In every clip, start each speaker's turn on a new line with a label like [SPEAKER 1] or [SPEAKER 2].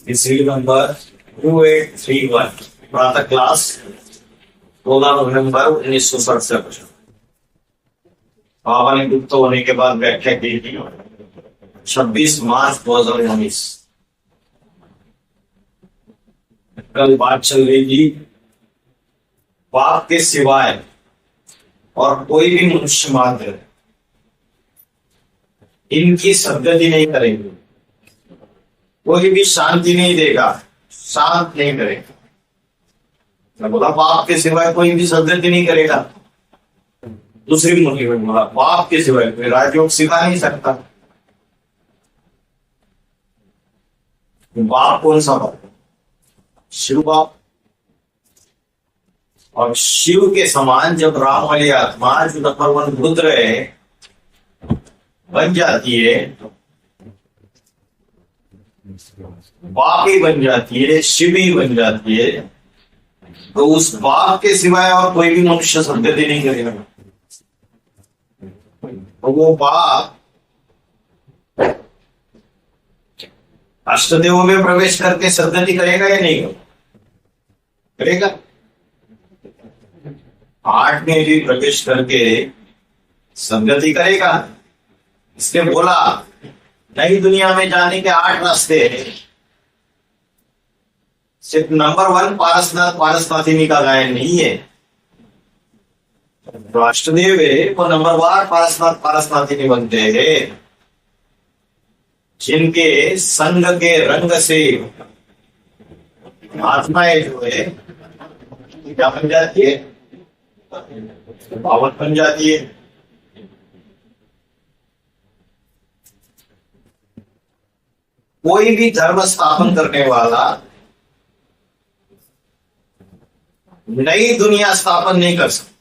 [SPEAKER 1] Series number 2831 प्रातः class 16 नवंबर 1967। बाबा ने गुप्त होने के बाद व्याख्या की थी 26 मार्च 2019। कल बात चल रही थी पाप के सिवाय और कोई भी मनुष्य मात्र इनकी सदगति नहीं करेंगे, कोई भी शांति नहीं देगा, शांत नहीं करेगा। मैं बोला पाप के सिवाय कोई भी सदगति नहीं करेगा। दूसरी मुनि में बोला पाप के सिवाय कोई राजयोग सिखा नहीं सकता। बाप कौन सा बाप? शिव बाप। और शिव के समान जब राम वाली आत्मा जो नंबर 1 रुद्र है बन जाती है, बाप ही बन जाती है, शिव ही बन जाती है, तो उस बाप के सिवाय और कोई भी मनुष्य सदगति नहीं करेगा। तो वो बाप अष्टदेवों में प्रवेश करके सदगति करेगा या नहीं करेगा? 8 में भी प्रवेश करके सदगति करेगा। इसने बोला नई दुनिया में जाने के 8 रास्ते हैं। सिर्फ नंबर 1 पारसनाथ पारसनाथिनी का गायन नहीं है। तो अष्टदेव है वो नंबर 1 पारसनाथ पारसनाथिनी बनते हैं, जिनके संग के रंग से आत्माएं जो है क्या बन जाती है? पावन बन जाती है। कोई भी धर्म स्थापन करने वाला नई दुनिया स्थापन नहीं कर सकता।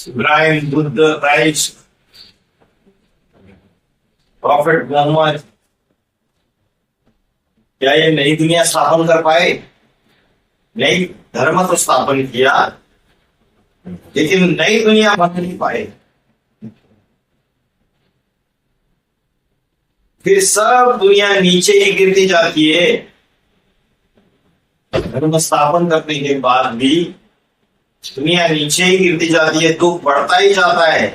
[SPEAKER 1] इब्राहिम, बुद्ध, क्राइस्ट, प्रॉफिट मोहम्मद, क्या ये नई दुनिया स्थापन कर पाए? नई धर्म तो स्थापन किया, लेकिन नई दुनिया बन नहीं पाए। फिर सब दुनिया नीचे ही गिरती जाती है। धर्म स्थापन करने के बाद भी दुनिया नीचे ही गिरती जाती है, दुख बढ़ता ही जाता है।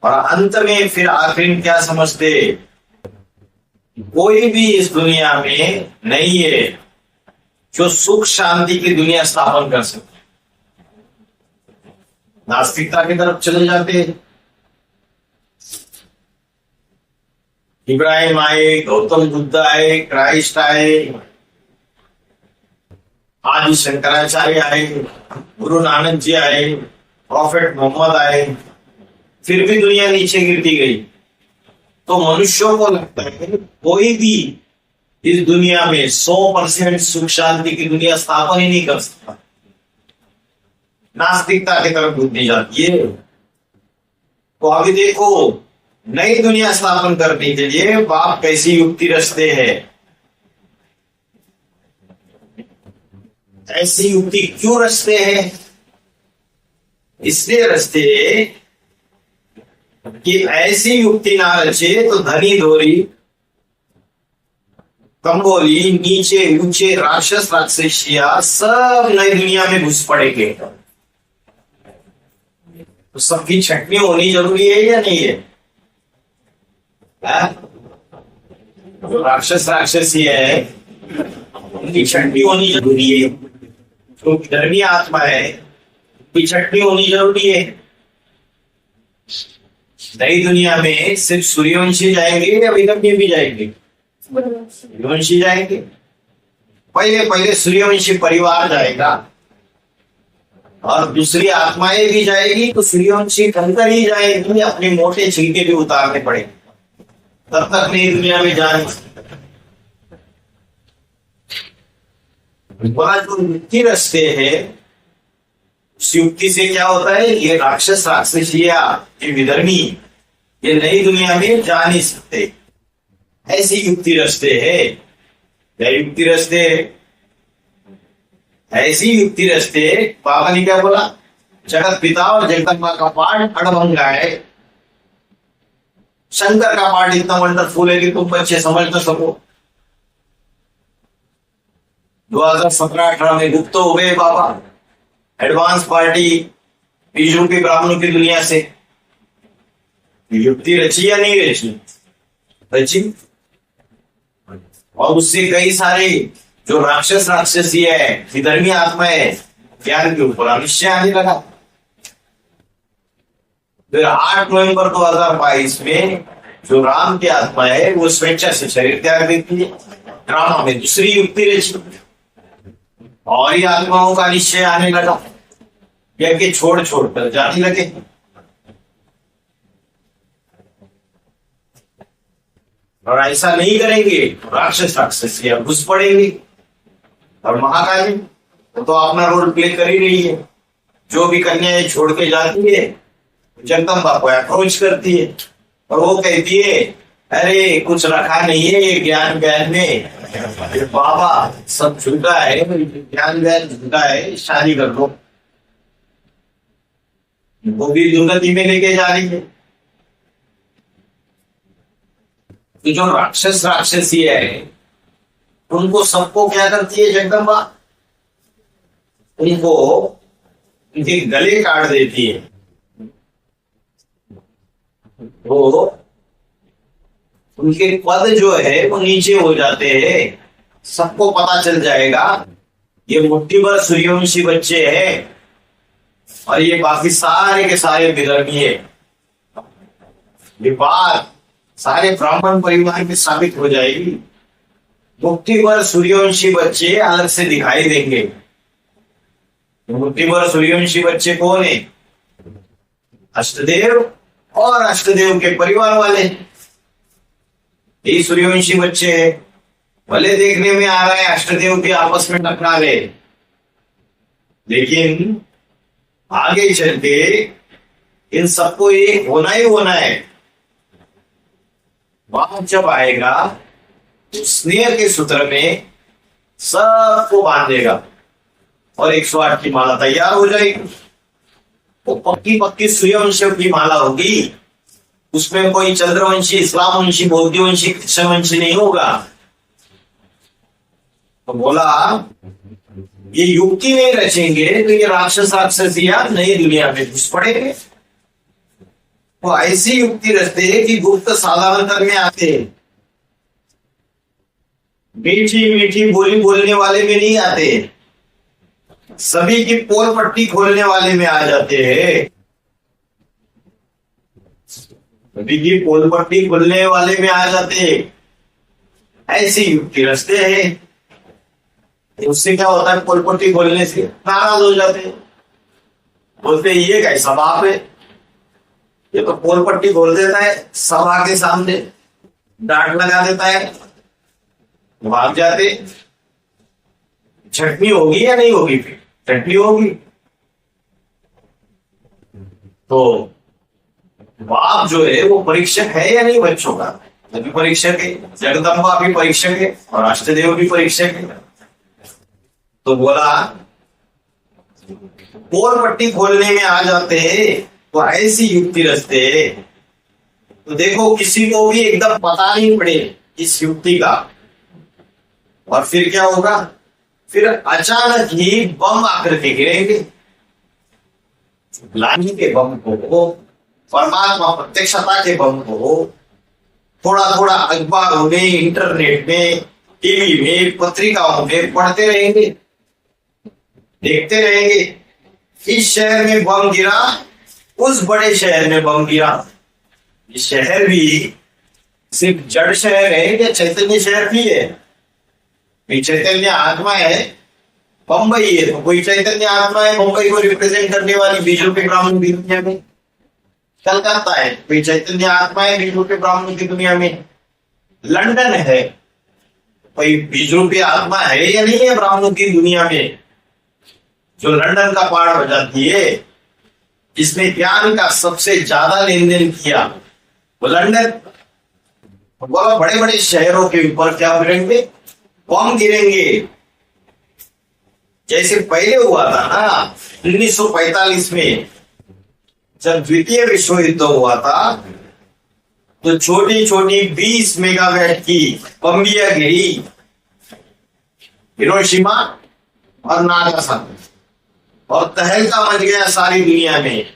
[SPEAKER 1] और अंत में फिर आखिर में क्या समझते? कोई भी इस दुनिया में नहीं है जो सुख शांति की दुनिया स्थापन कर सके। नास्तिकता की तरफ चले जाते हैं। इब्राहिम आए, गौतम बुद्ध आए, क्राइस्ट आए, आदि शंकराचार्य आए, गुरु नानक जी आए, प्रॉफिट मोहम्मद आए, फिर भी दुनिया नीचे गिरती गई। तो मनुष्यों को लगता है कोई भी इस दुनिया में 100% सुख शांति की दुनिया स्थापन ही नहीं कर सकता। नास्तिकता की तरफ बुद्धि जाती है। तो अभी देखो नई दुनिया स्थापन करने के लिए बाप कैसी युक्ति रचते हैं। ऐसी युक्ति क्यों रचते हैं? इसलिए रचते कि ऐसी युक्ति ना रचे तो धनी धोरी कंबोली नीचे ऊंचे राक्षस राक्षसिया सब नई दुनिया में घुस पड़ेंगे। तो सबकी छटनी होनी जरूरी है या नहीं है? जो राक्षस राक्षसी है उनकी छटनी होनी जरूरी है। जो धर्मी आत्मा है उनकी छटनी होनी जरूरी है। नई दुनिया में सिर्फ सूर्यवंशी जाएंगे या विदर्भी भी जाएंगे? सूर्यवंशी जाएंगे। पहले सूर्यवंशी परिवार जाएगा और दूसरी आत्माएं भी जाएगी, तो सूर्यवंशी कंकर ही जाएगी। अपने मोटे छिलके भी उतारने पड़ेंगे, तब तक नई दुनिया में जा नहीं सकते। जो युक्ति रचते हैं उस युक्ति से क्या होता है? ये राक्षस राक्षसिया, ये विधर्मी, ये नई दुनिया में जा नहीं सकते। ऐसी युक्ति रचते हैं। क्या युक्ति रचते हैं? ऐसी युक्ति रचते। बाबा ने क्या बोला? जगत पिता और जगदम्बा का पाठ अड़भंगा है। शंकर का पाठ इतना वंडरफुल है कि तुम बच्चे समझ ना सको। 2017-18 में गुप्त हो गए बाबा, एडवांस पार्टी बीजों के ब्राह्मणों की दुनिया से। युक्ति रची या नहीं रची? रची। और उससे कई सारे जो राक्षसी है, विधर्मी आत्मा है, ज्ञान के ऊपर अनिश्चय आने लगा। फिर 8 नवंबर 2022 में जो राम की आत्मा है वो स्वेच्छा से शरीर त्याग देती है। ड्रामा में दूसरी युक्ति रची और ये आत्माओं का निश्चय आने लगा, यज्ञ छोड़ छोड़ कर जाने लगे। और ऐसा नहीं करेंगे राक्षस घुस पड़ेंगे। और महाकाली तो अपना रोल प्ले कर ही रही है। जो भी कन्याएं छोड़ के जाती है जगदम्बा को अप्रोच करती है और वो कहती है, अरे कुछ रखा नहीं है ये ज्ञान में, बाबा सब झूठा है, ज्ञान झूठा है, शादी कर लो। वो भी दुर्गति में लेके जा रही है। तो जो राक्षसी है उनको सबको क्या करती है जगदम्बा? उनको उनके गले काट देती है। वो उनके पद जो है वो नीचे हो जाते हैं। सबको पता चल जाएगा ये मुट्ठी भर सूर्यवंशी बच्चे हैं और ये बाकी सारे के सारे विधर्मी है। ये बात सारे ब्राह्मण परिवार में साबित हो जाएगी। मुट्ठी भर सूर्यवंशी बच्चे अलग से दिखाई देंगे। मुट्ठी भर सूर्यवंशी बच्चे कौन है? अष्टदेव और अष्टदेव के परिवार वाले ये सूर्यवंशी बच्चे हैं। भले देखने में आ रहा है अष्टदेव के आपस में टकरावे, लेकिन आगे चल के इन सबको एक होना ही होना है। वहां जब आएगा तो स्नेह के सूत्र में सबको बांध देगा और 108 की माला तैयार हो जाएगी। वो पक्की सूर्यवंशियों की माला होगी। उसमें कोई चंद्रवंशी, इस्लामवंशी, बौद्धवंशी, कृष्णवंशी नहीं होगा। तो बोला ये युक्ति नहीं रचेंगे तो ये राक्षसिया नई दुनिया में घुस पड़ेंगे। वो ऐसी युक्ति रचते हैं कि गुप्त साधारण में आते हैं। मीठी मीठी बोली बोलने वाले में नहीं आते, सभी की पोल पट्टी खोलने वाले में आ जाते हैं। सभी की पोल पट्टी खोलने वाले में आ जाते हैं। ऐसी युक्ति रचते हैं। उससे क्या होता है? पोल पट्टी खोलने से नाराज हो जाते हैं। बोलते ये कैसा बाप है, ये तो पोल पट्टी खोल देता है सभा के सामने, डांट लगा देता है, भाग जाते। छटनी होगी या नहीं होगी? फिर छटनी होगी। तो बाप जो है वो परीक्षक है या नहीं बच्चों का? भी परीक्षक है, जगदम्बा भी परीक्षक है और अष्टदेव भी परीक्षक है। तो बोला पोल पट्टी खोलने में आ जाते हैं तो ऐसी युक्ति रचते हैं। तो देखो किसी को भी एकदम पता नहीं पड़े इस युक्ति का, और फिर क्या होगा? फिर अचानक ही बम आकर के गिरेंगे। लाठी के बम को, परमात्मा प्रत्यक्षता के बम को थोड़ा थोड़ा अखबारों में, इंटरनेट में, टीवी में, पत्रिकाओं में पढ़ते रहेंगे, देखते रहेंगे। इस शहर में बम गिरा, उस बड़े शहर में बम गिरा। ये शहर भी सिर्फ जड़ शहर है या चैतन्य शहर भी है? चैतन्य आत्मा है, बम्बई है तो कोई चैतन्य आत्मा है मुंबई को रिप्रेजेंट करने वाली बीजों के ब्राह्मण की दुनिया में। कलकत्ता है कोई चैतन्य आत्मा है बीजों के ब्राह्मण की दुनिया में। लंदन है कोई बीजों की आत्मा है या नहीं है ब्राह्मणों की दुनिया में? जो लंदन का पहाड़ हो जाती है, जिसने ज्ञान का सबसे ज्यादा लेन देन किया वो लंदन। बोलो बड़े बड़े शहरों के ऊपर क्या गिरेंगे? बम गिरेंगे। जैसे पहले हुआ था ना 1945 में, जब द्वितीय विश्व युद्ध हुआ था, तो छोटी छोटी 20 मेगावाट की बम्बियां गिरी हिरोशिमा और नागासाकी, और तहलका मच गया सारी दुनिया में।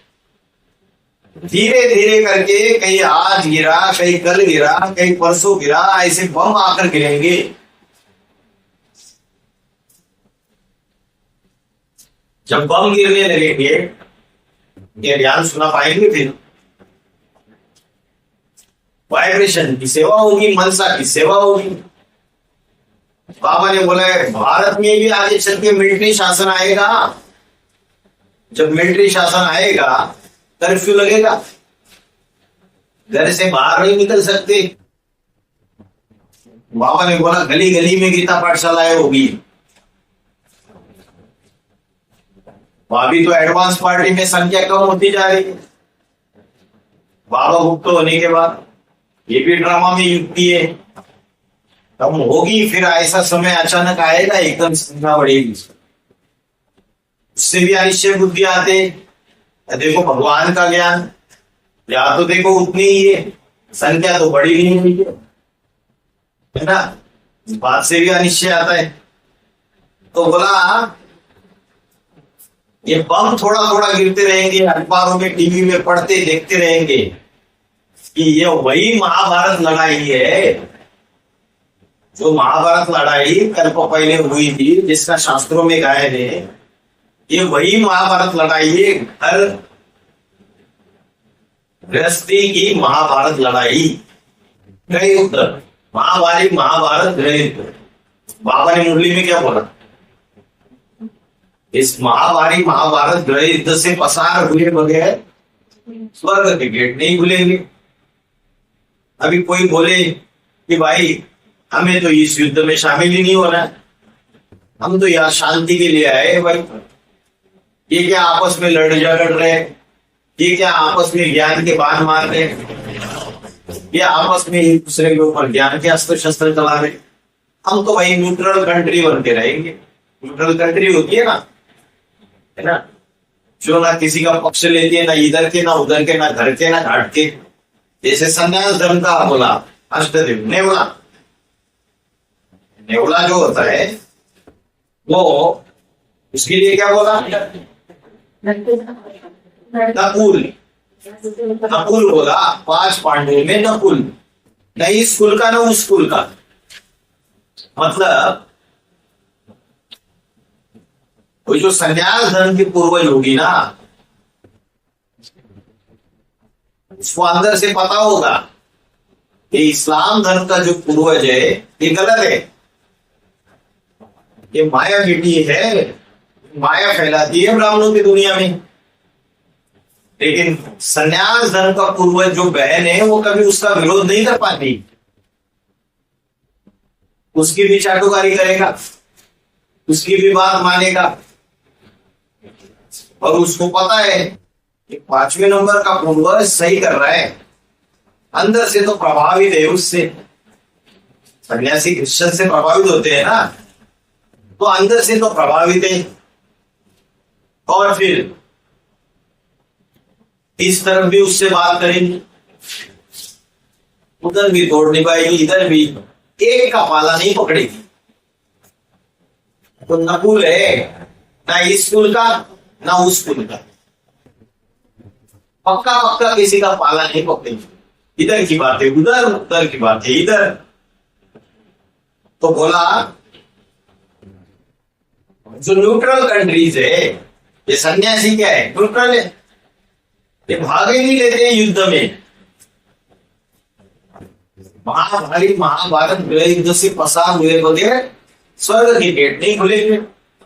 [SPEAKER 1] धीरे धीरे करके कहीं आज गिरा, कहीं कल गिरा, कहीं परसों गिरा, ऐसे बम आकर गिरेंगे। जब बम गिरने लगेंगे, ये ध्यान सुना पाएंगे, फिर वाइब्रेशन की सेवा होगी, मनसा की सेवा होगी। बाबा ने बोला है भारत में भी आगे चल के मिलिट्री शासन आएगा। जब मिलिट्री शासन आएगा, कर्फ्यू लगेगा, घर से बाहर नहीं निकल सकते। बाबा ने बोला गली गली में गीता पाठशालाएं होगी। अभी तो एडवांस पार्टी में संख्या कम होती जा रही है। बाबा मुक्त होने के बाद ये भी ड्रामा में युक्ति है, कम होगी, फिर ऐसा समय अचानक आएगा, एकदम संख्या बढ़ेगी, उससे भी अनिश्चय बुद्धि आते। देखो भगवान का ज्ञान, या तो देखो उतनी ही है, संख्या तो बढ़ी ही नहीं है ना, इस बात से भी अनिश्चय आता है। तो बोला ये बम थोड़ा थोड़ा गिरते रहेंगे, अखबारों में टीवी में पढ़ते देखते रहेंगे कि ये वही महाभारत लड़ाई है, जो महाभारत लड़ाई कल्प पहले हुई थी, जिसका शास्त्रों में गायन है। ये वही महाभारत लड़ाई है, हर गृहस्थी की महाभारत लड़ाई, गृह युद्ध, महाभारत गृह युद्ध। बाबा ने मुरली में क्या बोला, इस महाभारत गृह युद्ध से पसार हुए बगैर स्वर्ग के गेट नहीं खुलेंगे। अभी कोई बोले कि भाई हमें तो इस युद्ध में शामिल ही नहीं होना, हम तो यहाँ शांति के लिए आए भाई, ये क्या आपस में लड़ झगड़ रहे, ये क्या आपस में ज्ञान के बाण मार रहे, ये आपस में एक दूसरे के ऊपर ज्ञान के अस्त्र शस्त्र चला रहे। हम तो भाई न्यूट्रल कंट्री बन के रहेंगे। न्यूट्रल कंट्री होती है ना, जो ना किसी का पक्ष लेती है, ना इधर के ना उधर के, ना घर के ना घाट के। जैसे संन्यास धर्म का बोला अष्टदेव नेवला, नेवला जो होता है वो, उसके लिए क्या बोला, नकुल। नकुल बोला 5 पांडवों में नकुल, न इस कुल का न उस कुल का। मतलब कोई जो संन्यास धर्म की पूर्वज होगी ना, उसको अंदर से पता होगा कि इस्लाम धर्म का जो पूर्वज है ये गलत है, ये माया बेटी है, माया फैलाती है ब्राह्मणों की दुनिया में। लेकिन संन्यास धर्म का पूर्वज जो बहन है, वो कभी उसका विरोध नहीं कर पाती, उसकी भी चाटुकारी करेगा, उसकी भी बात मानेगा। और उसको पता है कि 5वें नंबर का पूर्वज सही कर रहा है, अंदर से तो प्रभावित है उससे। सन्यासी क्रिश्चियन से प्रभावित होते हैं ना, तो अंदर से तो प्रभावित है। और फिर इस तरफ भी उससे बात करेंगे, उधर भी तोड़ नहीं पाएगी, इधर भी, एक का पाला नहीं पकड़ेगी। तो नकुल है ना इस कुल का ना उस कुल का, पक्का पक्का किसी का पाला नहीं पकड़ेगी। इधर की बात है उधर, उधर की बात है इधर। तो बोला जो न्यूट्रल कंट्रीज है, ये सन्यासी क्या है, न्यूट्रल है, ये भाग ही नहीं लेते युद्ध में। महाभारत गृह युद्ध से पसार हुए बगैर स्वर्ग के गेट नहीं खुलेंगे।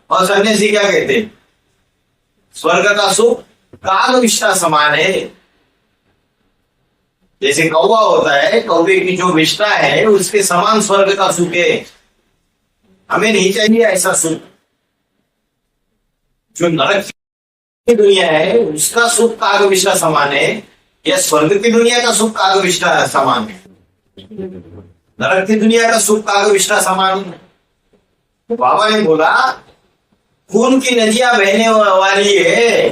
[SPEAKER 1] और सन्यासी क्या कहते हैं, स्वर्ग का सुख काग विष्ठा समान है। जैसे कौवा होता है, कौवे की जो विष्ठा है उसके समान स्वर्ग का सुख है। हमें नहीं चाहिए ऐसा सुख। जो नरक की दुनिया है उसका सुख काग विष्ठा समान है, या स्वर्ग की दुनिया का सुख काग विष्ठा समान है। नरक की दुनिया का सुख काग विष्ठा समान है। बाबा ने बोला खून की नदियां बहने वाली है।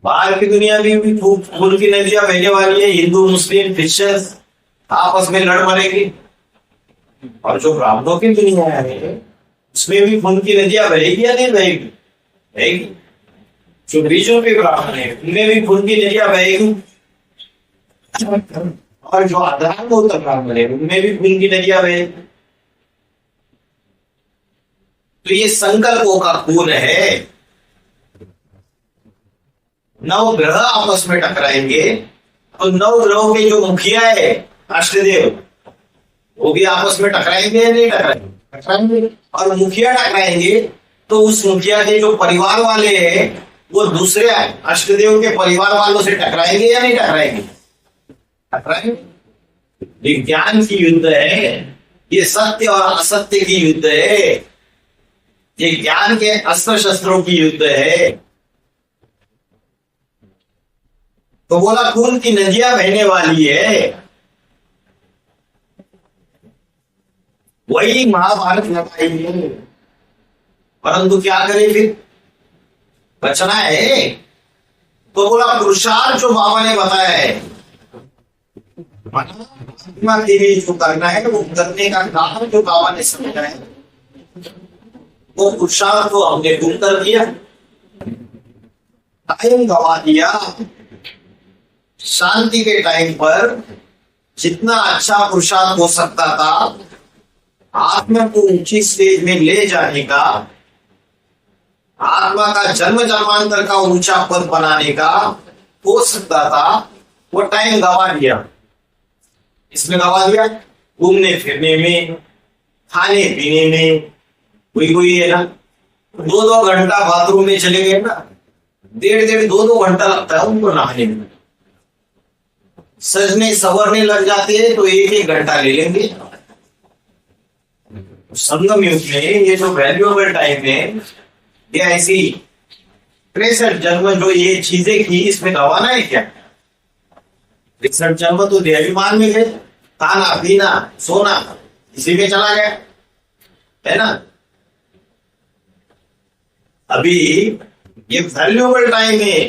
[SPEAKER 1] बाहर की दुनिया में भी खून की नदियां बहने वाली है। हिंदू, मुस्लिम, क्रिश्चियन आपस में लड़ मरेंगे। और जो ब्राह्मणों की दुनिया है उसमें भी खून की नदियां बहेगी या नहीं बहेगी? बहेगी। जो बीजों के ब्राह्मण है उनमें भी खून की नदियां बहेगी। और जो आधार होता ब्राह्मण है उनमें भी खून की नदियां बहेगी। तो ये संकल्पों का खून है। नौ ग्रह आपस में टकराएंगे तो नौ ग्रहों के जो मुखिया है अष्टदेव वो भी आपस में टकराएंगे या नहीं टकराएंगे? टकराएंगे। और मुखिया टकराएंगे तो उस मुखिया के जो परिवार वाले हैं वो दूसरे अष्टदेव के परिवार वालों से टकराएंगे या नहीं टकराएंगे? टकराएंगे। विज्ञान की युद्ध है ये, सत्य और असत्य की युद्ध है ये, ज्ञान के अस्त्र शस्त्रों की युद्ध है। तो बोला खून की नदियां बहने वाली है। वही महाभारत लगाएंगे। परंतु क्या करें फिर? बचना है। तो बोला पुरुषार्थ जो बाबा ने बताया है के लिए जो करना है वो करने का काम जो बाबा ने समझा है वो पुरुषार्थ को हमने गुम कर दिया, टाइम गवा दिया। शांति के टाइम पर जितना अच्छा पुरुषार्थ हो सकता था आत्मा को ऊंची स्टेज में ले जाने का, आत्मा का जन्म जन्मांतर का ऊंचा पद बनाने का हो सकता था, वो टाइम गवा दिया। इसमें गवा दिया घूमने फिरने में, खाने पीने में। कोई है ना 2-2 घंटा बाथरूम में चले गए ना, 1.5 2-2 घंटा लगता है उनको नहाने में। सजने संवरने लग जाते हैं तो 1-1 घंटा ले लेंगे। संगम युग में ये जो वैल्यूएबल टाइम है या ऐसी 63 जन्म जो ये चीजें की इसमें गवाना है क्या? 63 जन्म तो देहाभिमान में है, खाना पीना सोना इसी में चला गया है ना। अभी ये वैल्यूएबल टाइम है,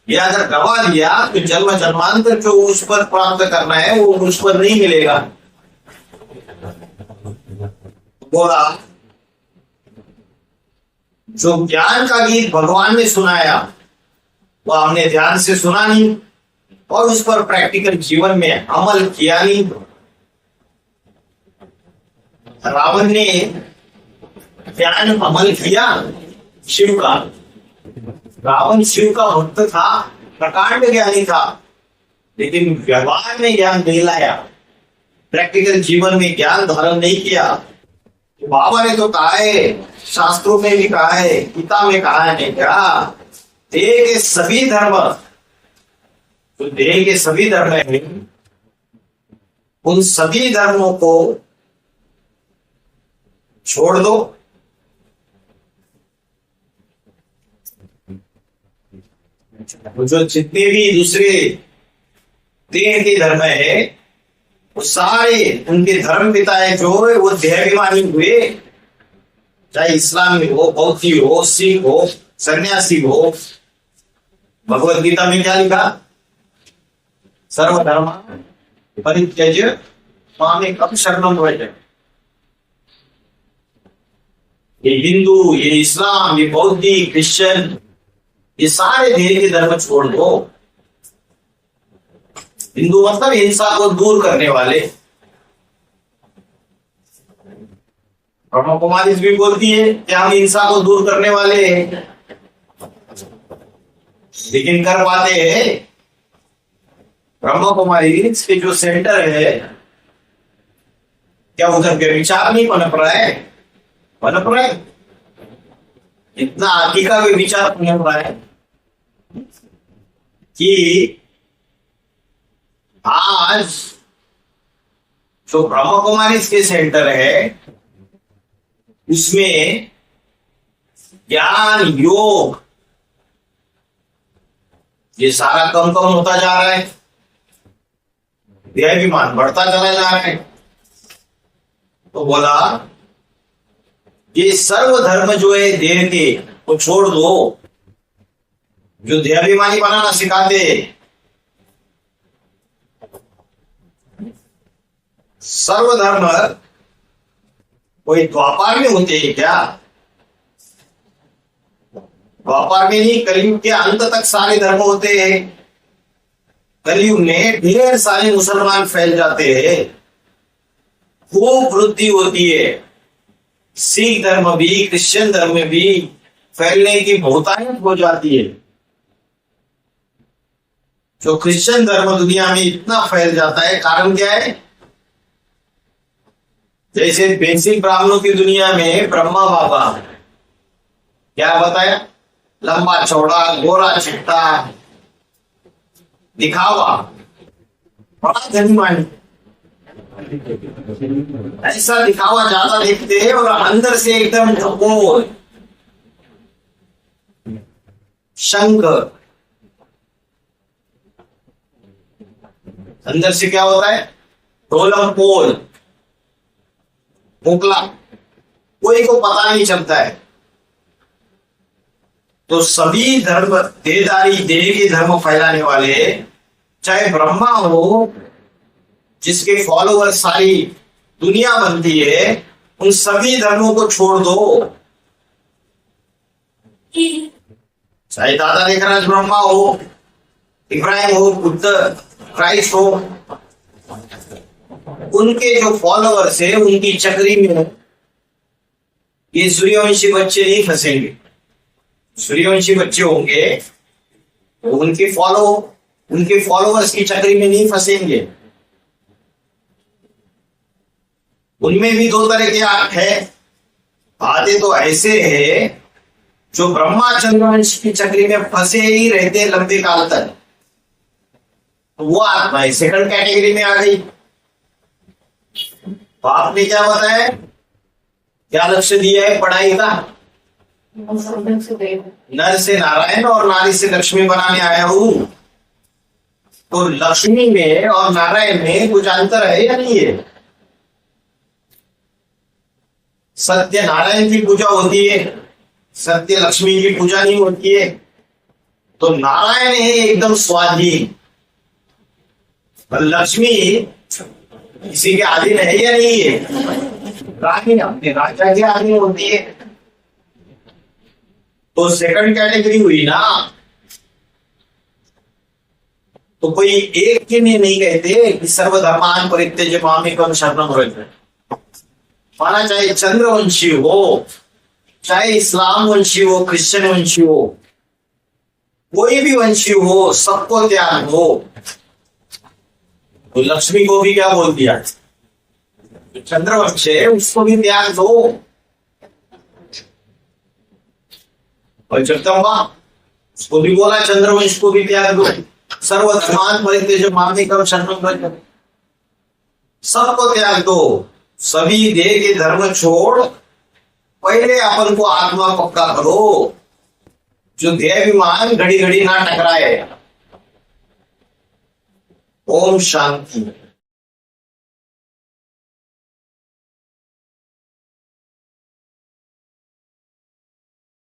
[SPEAKER 1] ये अगर गवा दिया तो जन्म जन्मांतर जो उस पर प्राप्त करना है वो उस पर नहीं मिलेगा। बोला जो ज्ञान का गीत भगवान ने सुनाया वो हमने ध्यान से सुना नहीं और उस पर प्रैक्टिकल जीवन में अमल किया नहीं। रावण ने ध्यान अमल किया शिव का। रावण शिव का भक्त था, प्रकांड ज्ञानी था, लेकिन व्यवहार में ज्ञान नहीं लाया, प्रैक्टिकल जीवन में ज्ञान धारण नहीं किया। बाबा ने तो कहा है, शास्त्रों में भी कहा है, गीता में कहा है क्या? देह के सभी धर्म, तो देह के सभी धर्म है उन सभी धर्मों को छोड़ दो। जो जितने भी दूसरे देह के धर्म है वो सारे उनके धर्म पिता है जो है वो देहाभिमानी हुए, चाहे इस्लामी हो, बौद्धी हो, सिख हो, सन्यासी हो। भगवत गीता में क्या लिखा? सर्वधर्म परित्यज्य मामेकं शरणं व्रज। ये हिंदू, ये इस्लाम, ये बौद्धी, क्रिश्चियन, ये सारे देह के धर्म छोड़ दो। हिंदू मतलब हिंसा को दूर करने वाले। ब्रह्म कुमारी भी बोलती है कि हम हिंसा को दूर करने वाले हैं, लेकिन कर पाते हैं? ब्रह्म कुमारी के जो सेंटर है क्या उधर विचार नहीं पनप रहा है? पनप रहा है। इतना आदि का भी विचार पनप रहा है कि आज जो ब्रह्म कुमारी के सेंटर है उसमें ज्ञान योग ये सारा कम कम होता जा रहा है, देहाभिमान बढ़ता चला जा रहा है। तो बोला ये सर्व धर्म जो है देह के, वो छोड़ दो, जो देहाभिमानी बनाना सिखाते हैं। सर्व धर्म कोई द्वापार में होते हैं क्या? द्वापार में नहीं, कलयुग के अंत तक सारे धर्म होते हैं। कलयुग में ढेर सारे मुसलमान फैल जाते हैं, खूब वृद्धि होती है। सिख धर्म भी, क्रिश्चियन धर्म में भी फैलने की बहुतायत हो जाती है। जो क्रिश्चियन धर्म दुनिया में इतना फैल जाता है, कारण क्या है? जैसे बेसिक ब्राह्मणों की दुनिया में ब्रह्मा बाबा क्या बताया? लंबा चौड़ा, गोरा चिट्टा, दिखावा, बड़ा धनीमान, ऐसा दिखावा ज्यादा देखते हैं और अंदर से एकदम ठोर शंख। अंदर से क्या होता है? ढोलम पोल, मोकला, कोई को पता नहीं चलता है। तो सभी धर्म, देहदारी, देह के धर्म फैलाने वाले, चाहे ब्रह्मा हो जिसके फॉलोअर सारी दुनिया बनती है, उन सभी धर्मों को छोड़ दो। चाहे दादा लेखराज ब्रह्मा हो, इब्राहिम हो, बुद्ध, क्राइस्ट हो, उनके जो फॉलोअर्स है उनकी चक्री में ये सूर्यवंशी बच्चे नहीं फंसेंगे। सूर्यवंशी बच्चे होंगे तो उनके फॉलोअर्स की चक्री में नहीं फंसेंगे। उनमें भी दो तरह के आंख है। आधे तो ऐसे है जो ब्रह्मा चंद्रवंश की चक्री में फंसे ही रहते हैं लंबे काल तक, वो आत्मा सेकंड कैटेगरी में आ गई। तो आपने क्या बताया, क्या लक्ष्य दिया है पढ़ाई का? नर से नारायण और नारी से लक्ष्मी बनाने आया हूं। तो लक्ष्मी में और नारायण में कुछ अंतर है या नहीं है? सत्य नारायण की पूजा होती है, सत्य लक्ष्मी की पूजा नहीं होती है। तो नारायण है एकदम स्वाधीन, और लक्ष्मी किसी के अधीन है या नहीं है? रानी अपने राजा के अधीन होती है। तो सेकंड कैटेगरी हुई ना। तो कोई एक के लिए नहीं कहते कि सर्वधर्मान परित्यज्य मामेकं शरणं व्रज। माना चाहे चंद्रवंशी हो, चाहे इस्लाम वंशी हो, क्रिश्चियन वंशी हो, कोई भी वंशी हो, सबको त्याग हो। तो लक्ष्मी को भी क्या बोल दिया? चंद्रवंश है उसको भी त्याग दो। और जगदम्बा उसको भी बोला चंद्रवंश को भी त्याग दो। सर्वधर्मान परित्यज्य मामेकं शरणं व्रज, सबको त्याग दो। सभी देह के धर्म छोड़ पहले अपन को आत्मा पक्का करो, जो देहाभिमान घड़ी घड़ी ना टकराए। ओम शांति।